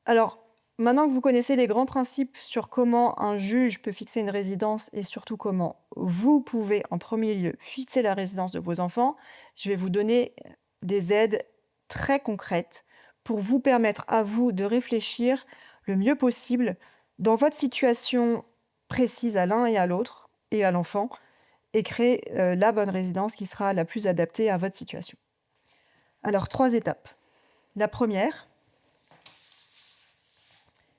Alors, maintenant que vous connaissez les grands principes sur comment un juge peut fixer une résidence et surtout comment vous pouvez, en premier lieu, fixer la résidence de vos enfants, je vais vous donner des aides très concrètes pour vous permettre à vous de réfléchir le mieux possible dans votre situation précise à l'un et à l'autre et à l'enfant et créer la bonne résidence qui sera la plus adaptée à votre situation. Alors, 3 étapes. La première,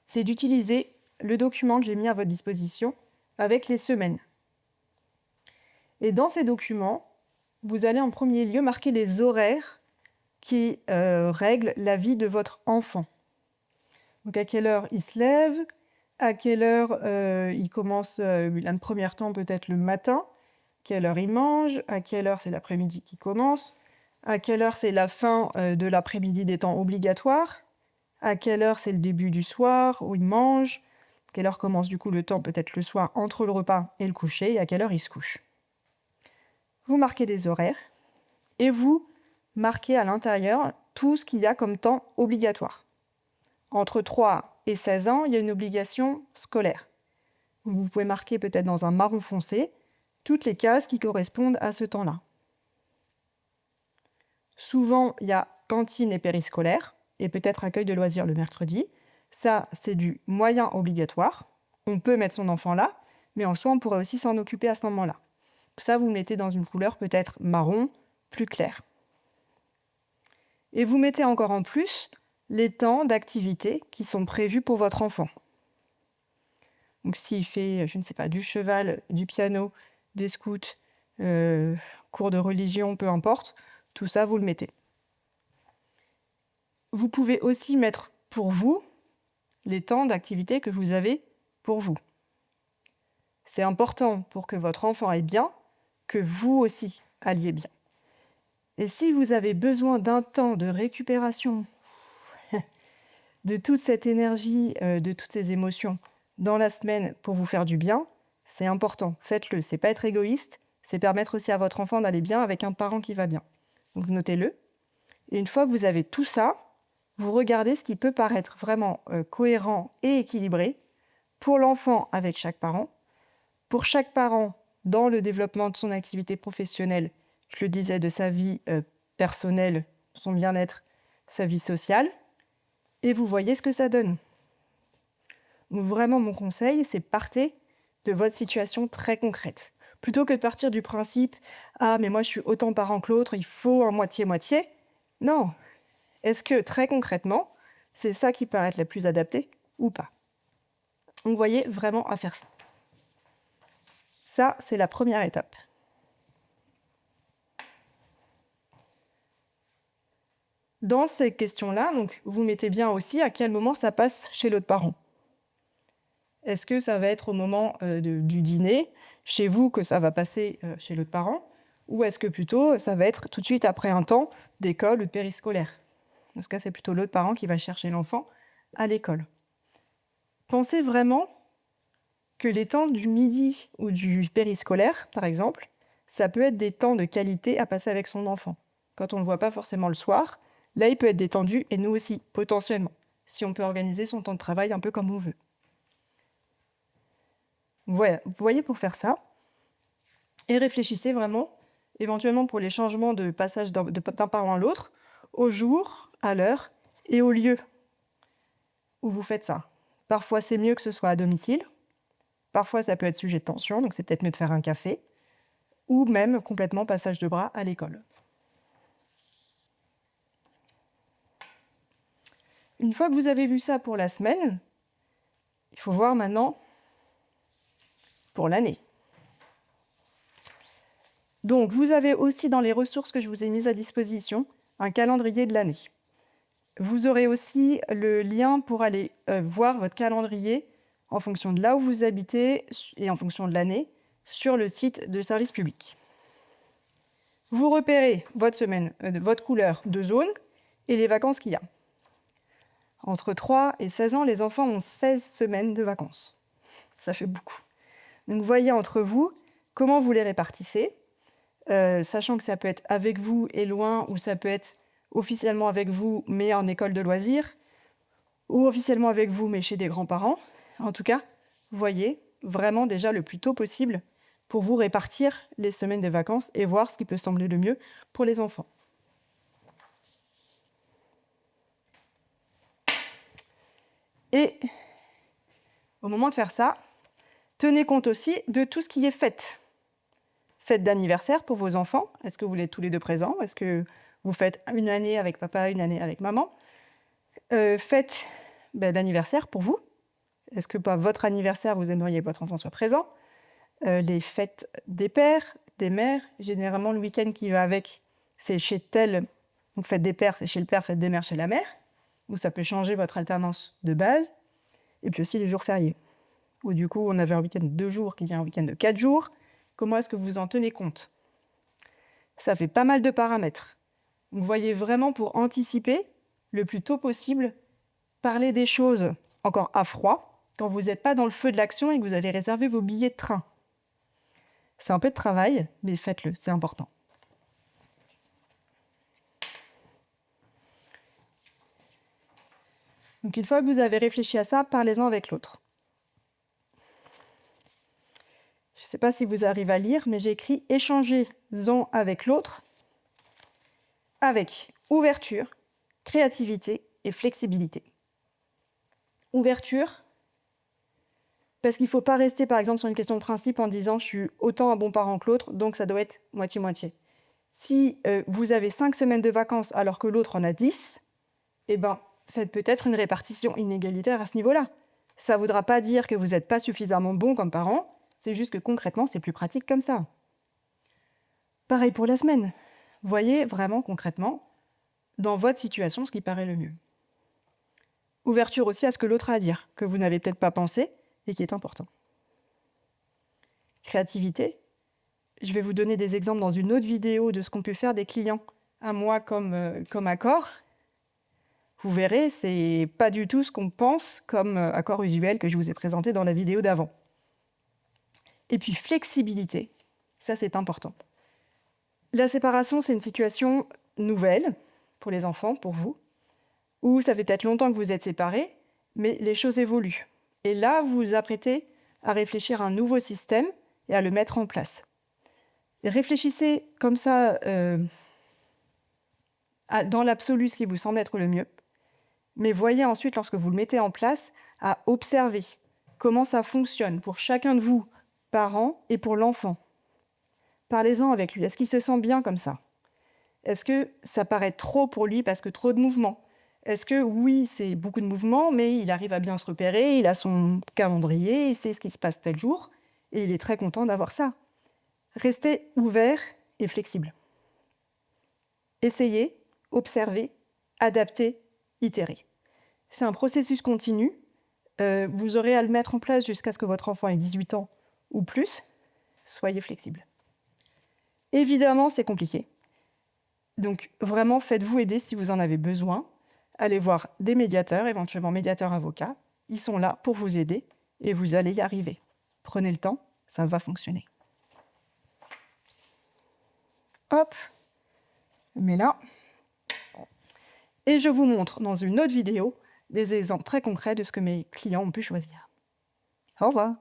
c'est d'utiliser le document que j'ai mis à votre disposition avec les semaines. Et dans ces documents, vous allez en premier lieu marquer les horaires qui règlent la vie de votre enfant. Donc à quelle heure il se lève, à quelle heure il commence un premier temps peut-être le matin, quelle heure il mange, à quelle heure c'est l'après-midi qui commence, à quelle heure c'est la fin de l'après-midi des temps obligatoires, à quelle heure c'est le début du soir où il mange, quelle heure commence du coup le temps peut-être le soir entre le repas et le coucher, et à quelle heure il se couche. Vous marquez des horaires et vous marquez à l'intérieur tout ce qu'il y a comme temps obligatoire. Entre 3 et 16 ans, il y a une obligation scolaire. Vous pouvez marquer peut-être dans un marron foncé toutes les cases qui correspondent à ce temps-là. Souvent, il y a cantine et périscolaire, et peut-être accueil de loisirs le mercredi. Ça, c'est du moyen obligatoire. On peut mettre son enfant là, mais en soi, on pourrait aussi s'en occuper à ce moment-là. Ça, vous le mettez dans une couleur peut-être marron, plus claire. Et vous mettez encore en plus les temps d'activité qui sont prévus pour votre enfant. Donc s'il fait, je ne sais pas, du cheval, du piano, des scouts, cours de religion, peu importe, tout ça, vous le mettez. Vous pouvez aussi mettre pour vous les temps d'activité que vous avez pour vous. C'est important pour que votre enfant aille bien, que vous aussi alliez bien. Et si vous avez besoin d'un temps de récupération de toute cette énergie, de toutes ces émotions dans la semaine pour vous faire du bien, c'est important. Faites-le. C'est pas être égoïste, c'est permettre aussi à votre enfant d'aller bien avec un parent qui va bien. Donc notez-le. Et une fois que vous avez tout ça, vous regardez ce qui peut paraître vraiment cohérent et équilibré pour l'enfant avec chaque parent, pour chaque parent dans le développement de son activité professionnelle, je le disais, de sa vie personnelle, son bien-être, sa vie sociale, et vous voyez ce que ça donne. Donc vraiment, mon conseil, c'est partez de votre situation très concrète. Plutôt que de partir du principe « Ah, mais moi, je suis autant parent que l'autre, il faut un moitié-moitié ». Non. Est-ce que, très concrètement, c'est ça qui paraît être la plus adaptée ou pas? Donc, voyez vraiment à faire ça. Ça, c'est la première étape. Dans ces questions-là, donc, vous mettez bien aussi à quel moment ça passe chez l'autre parent. Est-ce que ça va être au moment du dîner, chez vous, que ça va passer chez l'autre parent? Ou est-ce que plutôt ça va être tout de suite après un temps d'école ou de périscolaire? Dans ce cas, c'est plutôt l'autre parent qui va chercher l'enfant à l'école. Pensez vraiment que les temps du midi ou du périscolaire, par exemple, ça peut être des temps de qualité à passer avec son enfant. Quand on ne le voit pas forcément le soir, là, il peut être détendu, et nous aussi, potentiellement, si on peut organiser son temps de travail un peu comme on veut. Voilà, vous voyez, pour faire ça, et réfléchissez vraiment, éventuellement pour les changements de passage d'un parent à l'autre, au jour, à l'heure et au lieu où vous faites ça. Parfois, c'est mieux que ce soit à domicile. Parfois, ça peut être sujet de tension, donc c'est peut-être mieux de faire un café. Ou même complètement passage de bras à l'école. Une fois que vous avez vu ça pour la semaine, il faut voir maintenant pour l'année. Donc, vous avez aussi dans les ressources que je vous ai mises à disposition un calendrier de l'année. Vous aurez aussi le lien pour aller voir votre calendrier en fonction de là où vous habitez et en fonction de l'année sur le site de service public. Vous repérez votre semaine, votre couleur de zone et les vacances qu'il y a. Entre 3 et 16 ans, les enfants ont 16 semaines de vacances. Ça fait beaucoup. Donc voyez entre vous comment vous les répartissez, sachant que ça peut être avec vous et loin, ou ça peut être officiellement avec vous, mais en école de loisirs. ou officiellement avec vous, mais chez des grands-parents. En tout cas, voyez vraiment déjà le plus tôt possible pour vous répartir les semaines de vacances et voir ce qui peut sembler le mieux pour les enfants. Et au moment de faire ça, tenez compte aussi de tout ce qui est fête. Fête d'anniversaire pour vos enfants. Est-ce que vous êtes tous les deux présents? Est-ce que vous faites une année avec papa, une année avec maman? Fête d'anniversaire pour vous. Est-ce que pour votre anniversaire, vous aimeriez que votre enfant soit présent? Les fêtes des pères, des mères. Généralement, le week-end qui va avec, c'est chez tel. Donc, fête des pères, c'est chez le père, fête des mères, chez la mère. Où ça peut changer votre alternance de base. Et puis aussi les jours fériés. Où du coup, on avait un week-end de 2 jours qui devient un week-end de 4 jours. Comment est-ce que vous en tenez compte? Ça fait pas mal de paramètres. Vous voyez vraiment pour anticiper le plus tôt possible, parler des choses encore à froid, quand vous n'êtes pas dans le feu de l'action et que vous avez réservé vos billets de train. C'est un peu de travail, mais faites-le, c'est important. Donc une fois que vous avez réfléchi à ça, parlez-en avec l'autre. Je ne sais pas si vous arrivez à lire, mais j'ai écrit « échangez-en avec l'autre » avec ouverture, créativité et flexibilité. Ouverture, parce qu'il ne faut pas rester par exemple sur une question de principe en disant « je suis autant un bon parent que l'autre, donc ça doit être moitié-moitié ». Si vous avez 5 semaines de vacances alors que l'autre en a 10, eh ben, faites peut-être une répartition inégalitaire à ce niveau-là. Ça ne voudra pas dire que vous n'êtes pas suffisamment bon comme parent, c'est juste que concrètement, c'est plus pratique comme ça. Pareil pour la semaine. Voyez vraiment concrètement, dans votre situation, ce qui paraît le mieux. Ouverture aussi à ce que l'autre a à dire, que vous n'avez peut-être pas pensé et qui est important. Créativité. Je vais vous donner des exemples dans une autre vidéo de ce qu'ont pu faire des clients à moi comme accord. Vous verrez, c'est pas du tout ce qu'on pense comme accord usuel que je vous ai présenté dans la vidéo d'avant. Et puis flexibilité, ça c'est important. La séparation, c'est une situation nouvelle pour les enfants, pour vous, où ça fait peut-être longtemps que vous êtes séparés, mais les choses évoluent. Et là, vous vous apprêtez à réfléchir à un nouveau système et à le mettre en place. Et réfléchissez comme ça, dans l'absolu, ce qui vous semble être le mieux, mais voyez ensuite, lorsque vous le mettez en place, à observer comment ça fonctionne pour chacun de vous, parents, et pour l'enfant. Parlez-en avec lui. Est-ce qu'il se sent bien comme ça? Est-ce que ça paraît trop pour lui parce que trop de mouvements? Est-ce que oui, c'est beaucoup de mouvements, mais il arrive à bien se repérer, il a son calendrier, il sait ce qui se passe tel jour, et il est très content d'avoir ça. Restez ouvert et flexible. Essayez, observez, adaptez, itérez. C'est un processus continu. Vous aurez à le mettre en place jusqu'à ce que votre enfant ait 18 ans ou plus. Soyez flexible. Évidemment, c'est compliqué. Donc, vraiment, faites-vous aider si vous en avez besoin. Allez voir des médiateurs, éventuellement médiateurs avocats. Ils sont là pour vous aider et vous allez y arriver. Prenez le temps, ça va fonctionner. Hop, je mets là. Et je vous montre dans une autre vidéo des exemples très concrets de ce que mes clients ont pu choisir. Au revoir.